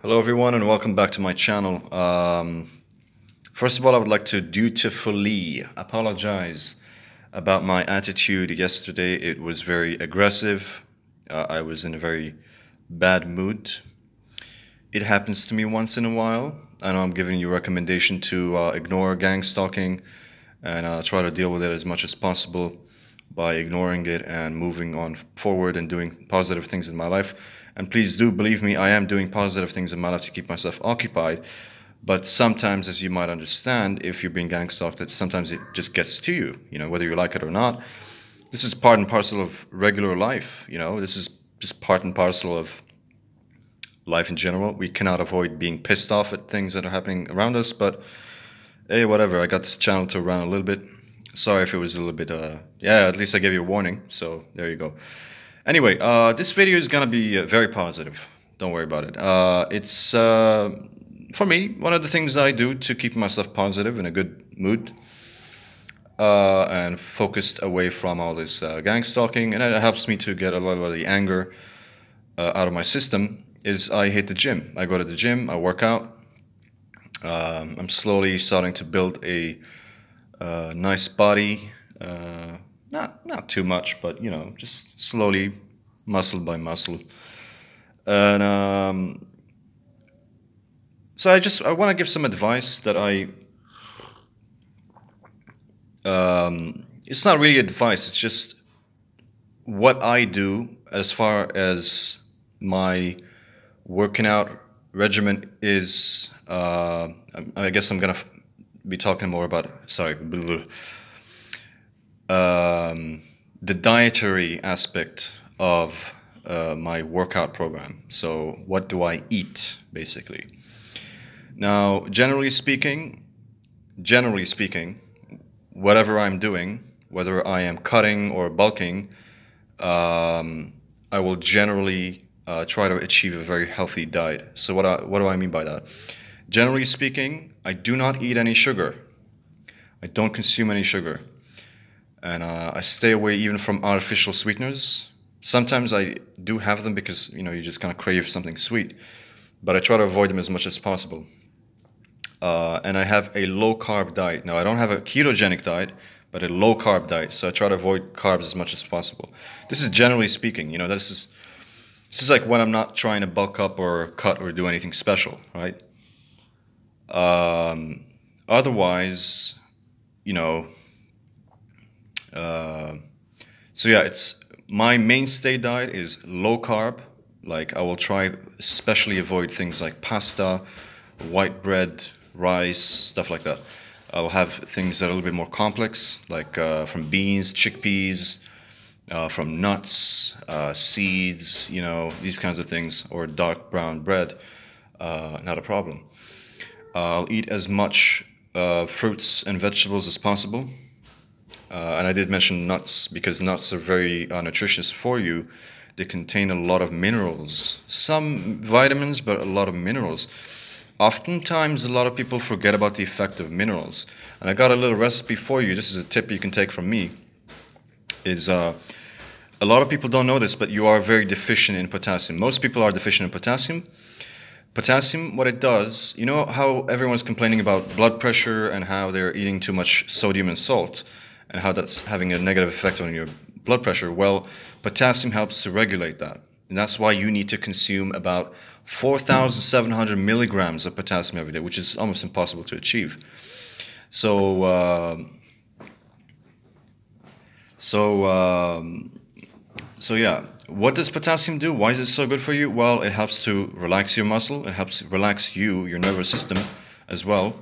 Hello everyone and welcome back to my channel. First of all, I would like to dutifully apologize about my attitude yesterday. It was very aggressive. I was in a very bad mood. It happens to me once in a while. I know I'm giving you a recommendation to ignore gang stalking and try to deal with it as much as possible by ignoring it and moving on forward and doing positive things in my life. And please do believe me, I am doing positive things in my life to keep myself occupied. But sometimes, as you might understand, if you're being gang stalked, that sometimes it just gets to you, whether you like it or not. This is part and parcel of regular life, this is just part and parcel of life in general. We cannot avoid being pissed off at things that are happening around us, but hey, whatever. I got this channel to run a little bit. Sorry if it was a little bit, yeah, at least I gave you a warning, so there you go. Anyway, this video is gonna be very positive. Don't worry about it. It's, for me, one of the things I do to keep myself positive in a good mood and focused away from all this gang stalking, and it helps me to get a lot of the anger out of my system, is I hit the gym. I go to the gym, I work out. I'm slowly starting to build a nice body, not too much, but just slowly, muscle by muscle. And so I want to give some advice that it's not really advice, it's just what I do as far as my working out regimen is. I guess I'm gonna be talking more about, the dietary aspect of my workout program. So what do I eat, basically? Now, generally speaking, whatever I'm doing, whether I am cutting or bulking, I will generally try to achieve a very healthy diet. So what do I mean by that? Generally speaking, I do not eat any sugar. I don't consume any sugar. And I stay away even from artificial sweeteners. Sometimes I do have them because, you just kind of crave something sweet. But I try to avoid them as much as possible. And I have a low-carb diet. Now, I don't have a ketogenic diet, but a low-carb diet. So I try to avoid carbs as much as possible. This is generally speaking. This is like when I'm not trying to bulk up or cut or do anything special, right? Otherwise, so yeah, it's my mainstay diet is low carb. Like I will try especially avoid things like pasta, white bread, rice, stuff like that. I'll have things that are a little bit more complex, like from beans, chickpeas, from nuts, seeds, these kinds of things, or dark brown bread. Not a problem. I'll eat as much fruits and vegetables as possible. And I did mention nuts because nuts are very nutritious for you. They contain a lot of minerals, some vitamins, but a lot of minerals. Oftentimes, a lot of people forget about the effect of minerals. And I got a little recipe for you. This is a tip you can take from me. A lot of people don't know this, but you are very deficient in potassium. Most people are deficient in potassium. Potassium, what it does, you know how everyone's complaining about blood pressure and how they're eating too much sodium and salt and how that's having a negative effect on your blood pressure? Well, potassium helps to regulate that. And that's why you need to consume about 4,700 milligrams of potassium every day, which is almost impossible to achieve. So yeah, what does potassium do? Why is it so good for you? Well, it helps to relax your muscle. It helps relax your nervous system as well.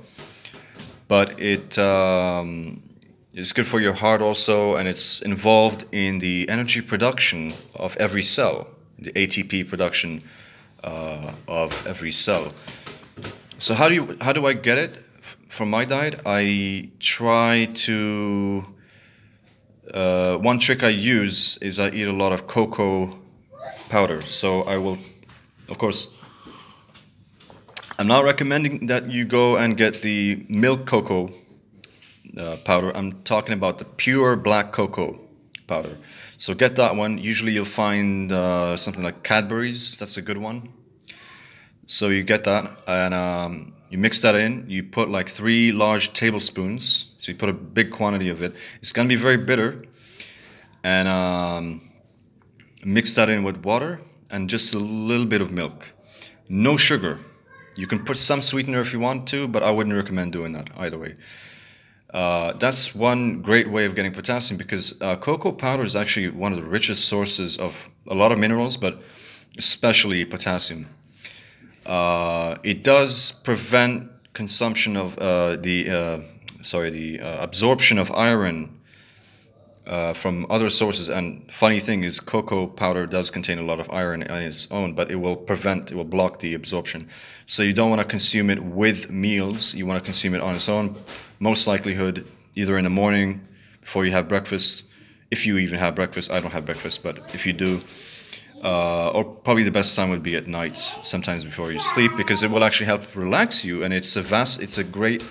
But it's good for your heart also, and it's involved in the energy production of every cell, the ATP production of every cell. So how do I get it from my diet? I try to... one trick I use is I eat a lot of cocoa powder. So I will, of course, I'm not recommending that you go and get the milk cocoa powder. I'm talking about the pure black cocoa powder. So get that one. Usually you'll find something like Cadbury's. That's a good one. So you get that, and you mix that in. You put like 3 large tablespoons. So you put a big quantity of it. It's gonna be very bitter, and mix that in with water and just a little bit of milk. No sugar. You can put some sweetener if you want to, but I wouldn't recommend doing that either way. That's one great way of getting potassium, because cocoa powder is actually one of the richest sources of a lot of minerals, but especially potassium. It does prevent consumption of the absorption of iron from other sources. And funny thing is, cocoa powder does contain a lot of iron on its own, but it will block the absorption. So you don't want to consume it with meals. You want to consume it on its own. Most likelihood, either in the morning before you have breakfast, if you even have breakfast. I don't have breakfast, but if you do, or probably the best time would be at night, sometimes before you sleep, because it will actually help relax you, and it's a great.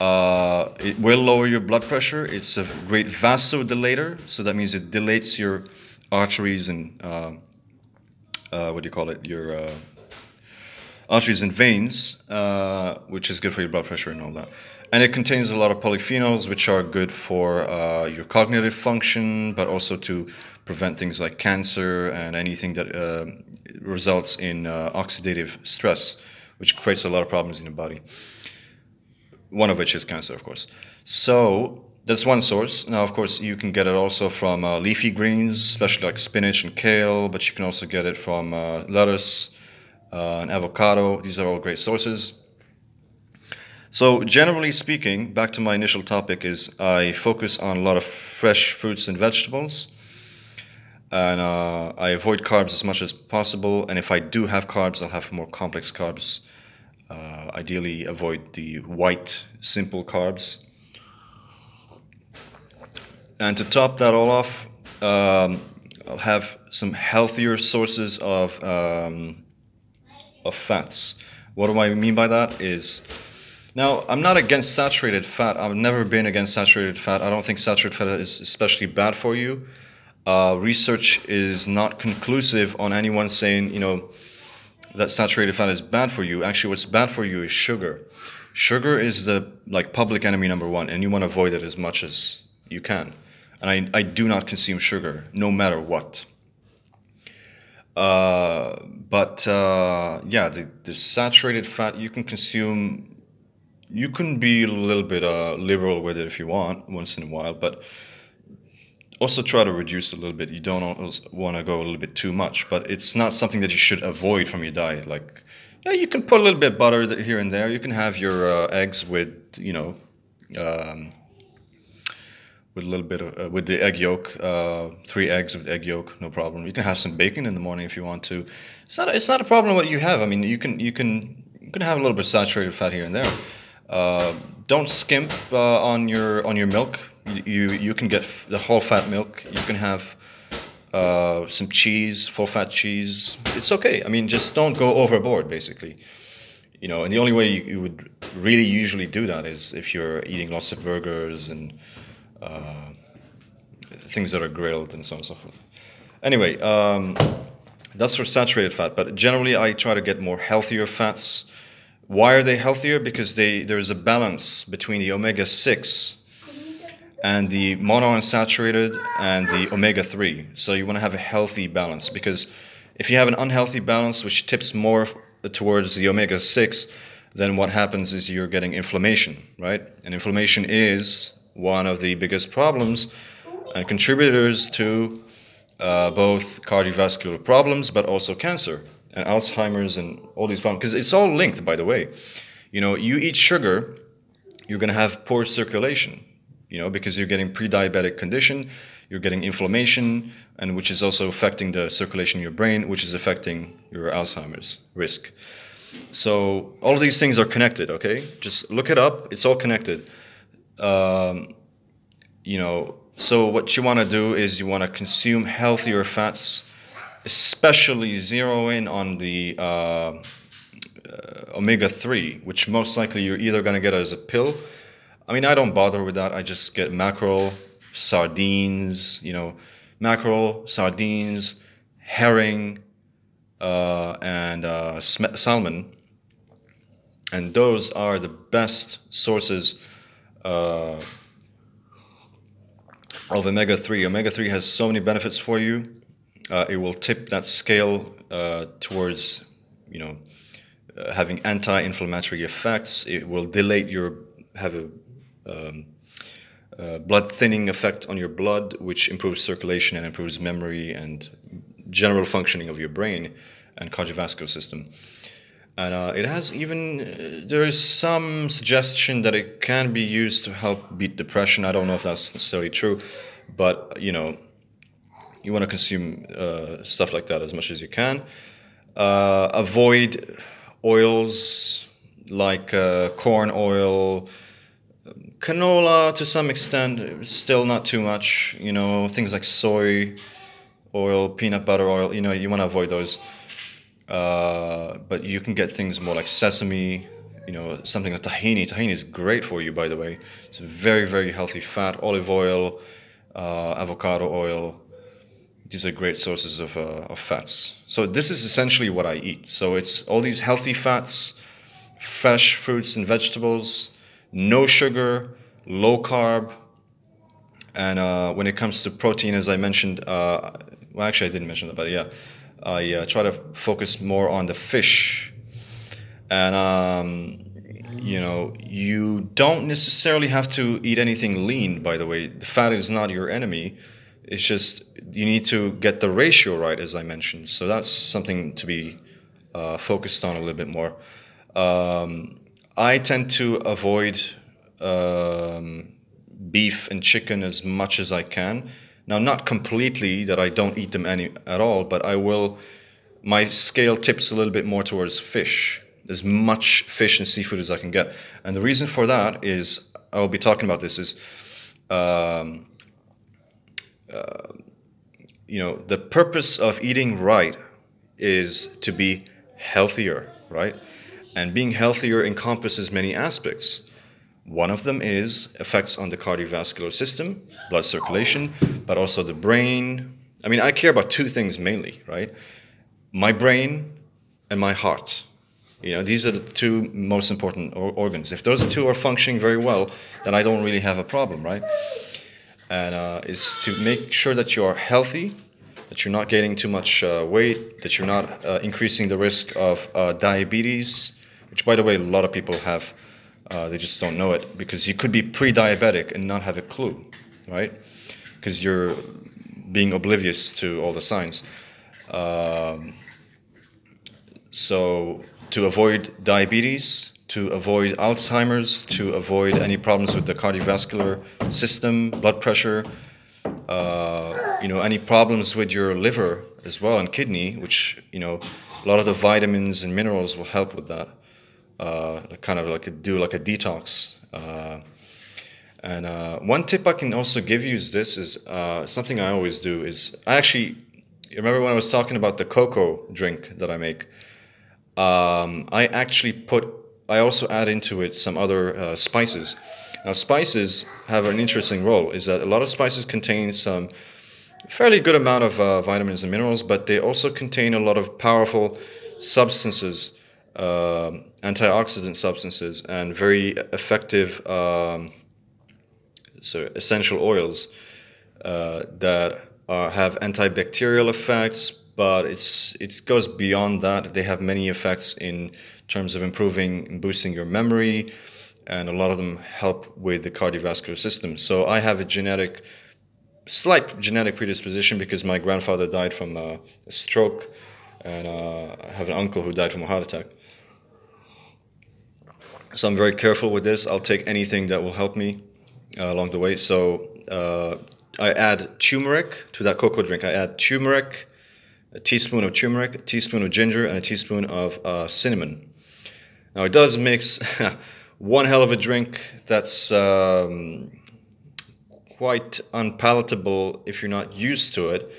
It will lower your blood pressure. It's a great vasodilator, so that means it dilates your arteries and what do you call it? Your arteries and veins, which is good for your blood pressure and all that. And it contains a lot of polyphenols, which are good for your cognitive function, but also to prevent things like cancer and anything that results in oxidative stress, which creates a lot of problems in your body. One of which is cancer, of course. So that's one source. Now, of course, you can get it also from leafy greens, especially like spinach and kale, but you can also get it from lettuce and avocado. These are all great sources. So generally speaking, back to my initial topic, is I focus on a lot of fresh fruits and vegetables, and I avoid carbs as much as possible. And if I do have carbs, I'll have more complex carbs. Ideally avoid the white, simple carbs. And to top that all off, I'll have some healthier sources of fats. What do I mean by that is, now, I'm not against saturated fat. I've never been against saturated fat. I don't think saturated fat is especially bad for you. Research is not conclusive on anyone saying, that saturated fat is bad for you. Actually, what's bad for you is sugar. Sugar is the public enemy number one, and you want to avoid it as much as you can. And I do not consume sugar, no matter what. Yeah, the saturated fat you can consume. You can be a little bit liberal with it if you want, once in a while, but also try to reduce a little bit. You don't want to go a little bit too much, but it's not something that you should avoid from your diet. Like, yeah, you can put a little bit of butter here and there. You can have your eggs with, with a little bit of with the egg yolk, 3 eggs with egg yolk, no problem. You can have some bacon in the morning if you want to. It's not a problem what you have. I mean, you can have a little bit of saturated fat here and there. Don't skimp on your milk. You can get the whole fat milk. You can have some cheese, full fat cheese. It's okay. I mean, just don't go overboard, basically. And the only way you would really usually do that is if you're eating lots of burgers and things that are grilled and so on and so forth. Anyway, that's for saturated fat. But generally, I try to get more healthier fats. Why are they healthier? Because there's a balance between the omega-6 and the monounsaturated and the omega-3. So you want to have a healthy balance, because if you have an unhealthy balance which tips more towards the omega-6, then what happens is you're getting inflammation, right? And inflammation is one of the biggest problems and contributors to both cardiovascular problems, but also cancer and Alzheimer's and all these problems, because it's all linked, by the way. You eat sugar, you're going to have poor circulation, because you're getting pre-diabetic condition, you're getting inflammation, and which is also affecting the circulation in your brain, which is affecting your Alzheimer's risk. So all of these things are connected, okay? Just look it up, it's all connected. So what you want to do is you want to consume healthier fats, especially zero in on the omega-3, which most likely you're either going to get as a pill. I mean, I don't bother with that. I just get mackerel, sardines, herring, and salmon. And those are the best sources uh, of omega-3. Omega-3 has so many benefits for you. It will tip that scale towards, having anti-inflammatory effects. It will have a blood thinning effect on your blood, which improves circulation and improves memory and general functioning of your brain and cardiovascular system. And it has even, there is some suggestion that it can be used to help beat depression. I don't know if that's necessarily true, but you want to consume stuff like that as much as you can. Avoid oils like corn oil, canola to some extent, still not too much. Things like soy oil, peanut butter oil. You want to avoid those. But you can get things more like sesame, something like tahini. Tahini is great for you, by the way. It's a very, very healthy fat. Olive oil, avocado oil. These are great sources of fats. So this is essentially what I eat. So it's all these healthy fats, fresh fruits and vegetables, no sugar, low carb. And when it comes to protein, as I mentioned, well, actually I didn't mention that, but yeah, I try to focus more on the fish. And you don't necessarily have to eat anything lean, by the way. The fat is not your enemy. It's just you need to get the ratio right, as I mentioned. So that's something to be focused on a little bit more. I tend to avoid beef and chicken as much as I can. Now, not completely that I don't eat them at all, but my scale tips a little bit more towards fish, as much fish and seafood as I can get. And the reason for that is, I'll be talking about this, is the purpose of eating right is to be healthier, right? And being healthier encompasses many aspects. One of them is effects on the cardiovascular system, blood circulation, but also the brain. I mean, I care about two things mainly, right? My brain and my heart. These are the two most important organs. If those two are functioning very well, then I don't really have a problem, right? And it's to make sure that you are healthy, that you're not gaining too much weight, that you're not increasing the risk of diabetes, which, by the way, a lot of people have. They just don't know it, because you could be pre-diabetic and not have a clue, right? Because you're being oblivious to all the signs. So to avoid diabetes, to avoid Alzheimer's, to avoid any problems with the cardiovascular system, blood pressure, any problems with your liver as well and kidney, which, a lot of the vitamins and minerals will help with that. Kind of do like a detox. And one tip I can also give you is something I always do is, you remember when I was talking about the cocoa drink that I make? I also add into it some other spices. Now, spices have an interesting role, is that a lot of spices contain some fairly good amount of vitamins and minerals, but they also contain a lot of powerful substances, antioxidant substances, and very effective essential oils that have antibacterial effects, but it goes beyond that. They have many effects in terms of improving and boosting your memory, and a lot of them help with the cardiovascular system. So I have a slight genetic predisposition because my grandfather died from a stroke, and I have an uncle who died from a heart attack. So I'm very careful with this. I'll take anything that will help me along the way. So I add turmeric to that cocoa drink. I add turmeric, a teaspoon of turmeric, a teaspoon of ginger, and a teaspoon of cinnamon. Now it does mix one hell of a drink that's quite unpalatable if you're not used to it,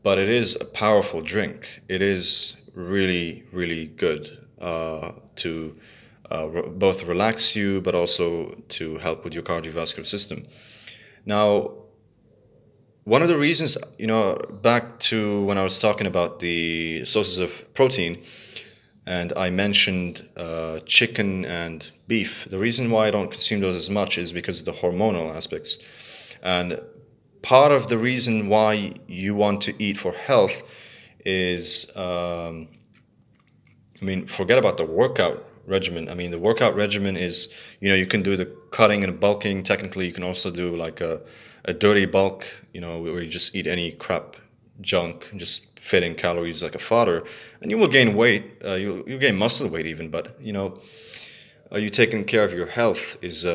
but it is a powerful drink. It is really, really good to both relax you, but also to help with your cardiovascular system. Now, one of the reasons, back to when I was talking about the sources of protein, and I mentioned chicken and beef. The reason why I don't consume those as much is because of the hormonal aspects. And part of the reason why you want to eat for health is, forget about the workout regimen. The workout regimen is, you can do the cutting and bulking. Technically, you can also do like a dirty bulk, where you just eat any crap junk and just fit in calories like a fodder, and you will gain weight. You'll gain muscle weight even, but are you taking care of your health is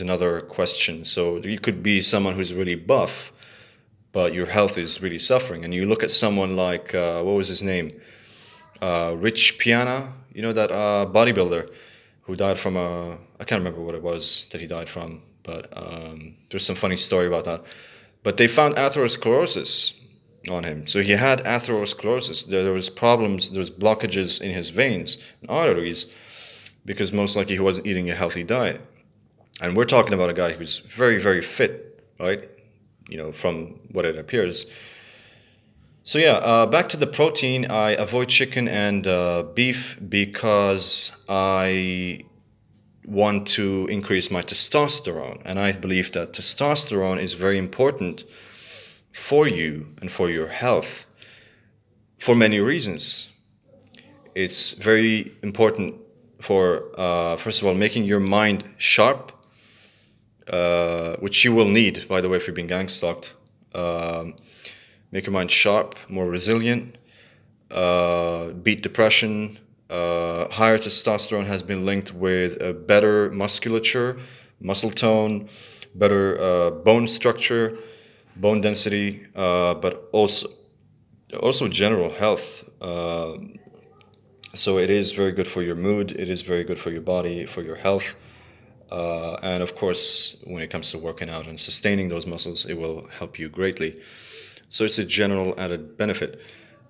another question. So you could be someone who's really buff, but your health is really suffering. And you look at someone like, what was his name? Rich Piana, that bodybuilder who died from I can't remember what it was that he died from, but there's some funny story about that. But they found atherosclerosis on him. So he had atherosclerosis. There was problems, there was blockages in his veins and arteries because most likely he wasn't eating a healthy diet. And we're talking about a guy who's very, very fit, right? From what it appears. So yeah, back to the protein. I avoid chicken and beef because I want to increase my testosterone. And I believe that testosterone is very important for you and for your health for many reasons. It's very important for, first of all, making your mind sharp, which you will need, by the way, if you're being gang stalked. Make your mind sharp, more resilient, beat depression. Higher testosterone has been linked with a better musculature, muscle tone, better bone structure, bone density, but also general health. So it is very good for your mood. It is very good for your body, for your health. And of course, when it comes to working out and sustaining those muscles, it will help you greatly. So it's a general added benefit.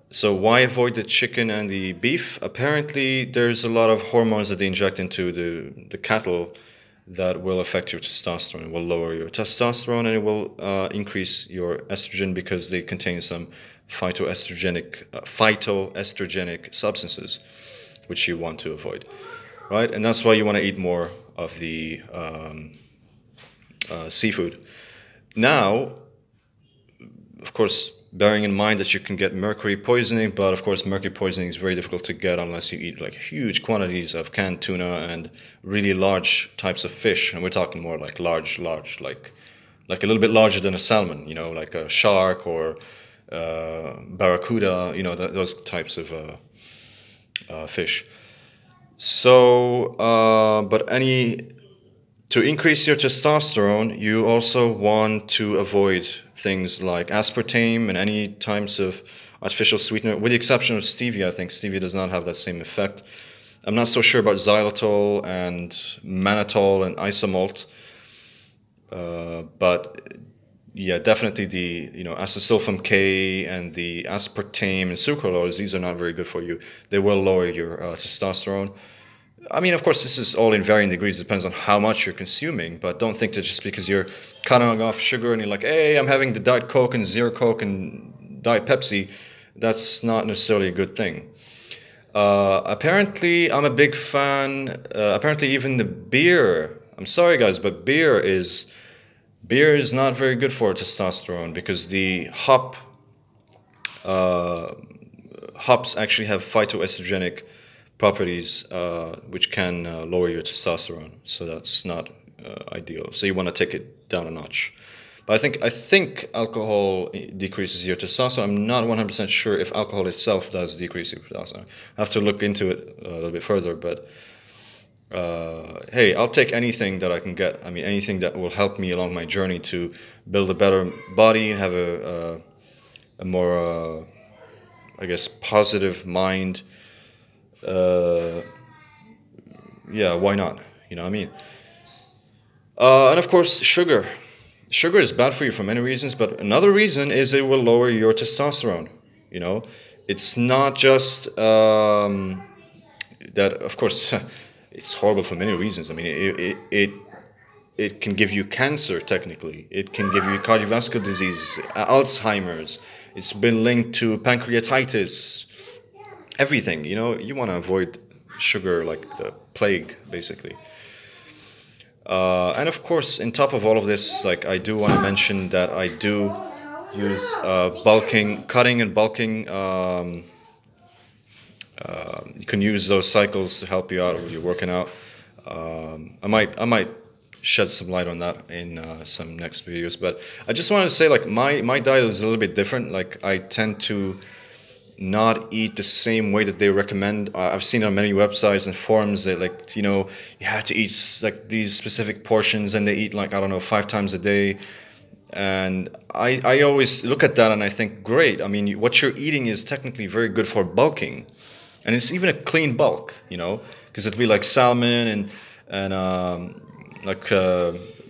So why avoid the chicken and the beef? Apparently, there's a lot of hormones that they inject into the cattle that will affect your testosterone. It will lower your testosterone and it will increase your estrogen because they contain some phytoestrogenic substances, which you want to avoid, right? And that's why you want to eat more of the seafood. Now, of course, bearing in mind that you can get mercury poisoning, but of course mercury poisoning is very difficult to get unless you eat like huge quantities of canned tuna and really large types of fish. And we're talking more like large, like a little bit larger than a salmon, like a shark or barracuda, those types of fish. So, to increase your testosterone, you also want to avoid things like aspartame and any types of artificial sweetener, with the exception of stevia. I think stevia does not have that same effect. I'm not so sure about xylitol and mannitol and isomalt, but yeah, definitely the acesulfam K and the aspartame and sucralose. These are not very good for you. They will lower your testosterone. Of course, this is all in varying degrees. It depends on how much you're consuming. But don't think that just because you're cutting off sugar and you're like, hey, I'm having the Diet Coke and Zero Coke and Diet Pepsi, that's not necessarily a good thing. Apparently, I'm a big fan. Apparently, even the beer. I'm sorry, guys, but beer is not very good for testosterone because the hops actually have phytoestrogenic properties which can lower your testosterone. So that's not ideal. So you want to take it down a notch. But I think alcohol decreases your testosterone. I'm not 100% sure if alcohol itself does decrease your testosterone. I have to look into it a little bit further. But hey, I'll take anything that I can get. Anything that will help me along my journey to build a better body, have a more, positive mind. Yeah, why not? And of course, sugar. Sugar is bad for you for many reasons, but another reason is it will lower your testosterone. It's not just that, of course, it's horrible for many reasons. It can give you cancer, technically. It can give you cardiovascular disease, Alzheimer's. It's been linked to pancreatitis. everything. You know, you want to avoid sugar like the plague, basically. And of course, in top of all of this, like I do want to mention that I do use bulking, cutting and bulking. You can use those cycles to help you out when you're working out. I might shed some light on that in some next videos. But I just wanted to say, like my diet is a little bit different. Like I tend to not eat the same way that they recommend. I've seen on many websites and forums that, like, you know, you have to eat like these specific portions, and they eat like, I don't know, 5 times a day. And I always look at that and I think, great. I mean, what you're eating is technically very good for bulking, and it's even a clean bulk, you know, because it'd be like salmon and like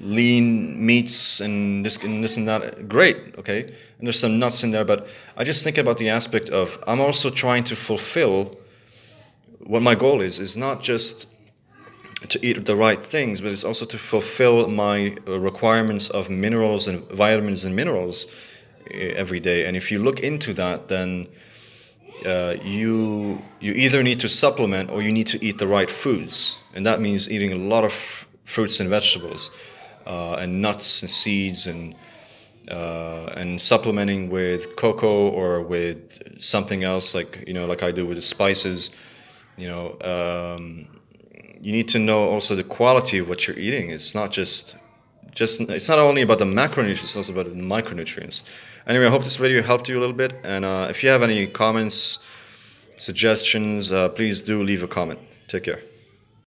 lean meats and this and that. Great, okay, and there's some nuts in there, but I just think about the aspect of I'm also trying to fulfill what my goal is not just to eat the right things, but it's also to fulfill my requirements of minerals and vitamins and minerals every day. And if you look into that, then you either need to supplement or you need to eat the right foods, and that means eating a lot of fruits and vegetables, and nuts and seeds, and supplementing with cocoa or with something else, like, you know, like I do with the spices. You know, you need to know also the quality of what you're eating. It's not just it's not only about the macronutrients, it's also about the micronutrients. Anyway, I hope this video helped you a little bit, and if you have any comments, suggestions, please do leave a comment. Take care.